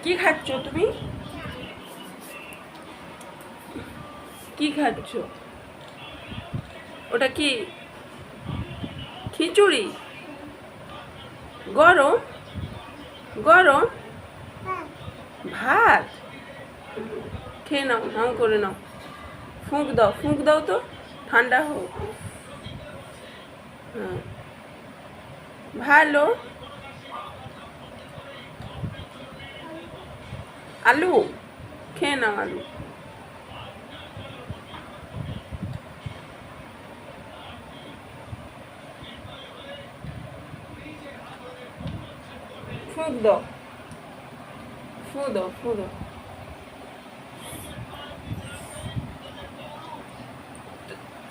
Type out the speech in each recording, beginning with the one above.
কি খাচ্ছ তুমি? কি খাচ্ছ? ওটা কি খিচুড়ি? গরম গরম ভাত? খেয়ে নাও, নাও করে নাও। ফুঁক দাও তো, ঠান্ডা হোক। হ্যাঁ, ভালো। আলু খেয়ে নাও, আলু। ফুঁক দাও, ফু দাও।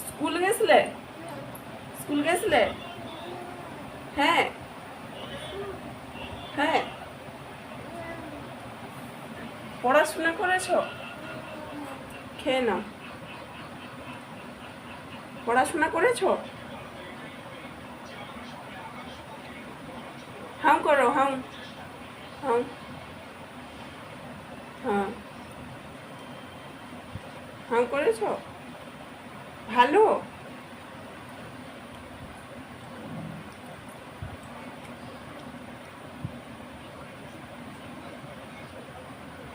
স্কুল গেছিলে? স্কুল গেছিলে? হ্যাঁ হ্যাঁ। পড়াশোনা করেছ? খেয়ে নাও। পড়াশোনা করেছ? হাউ করো, হাউ হাউ। হ্যাঁ, হাউ করেছ? ভালো।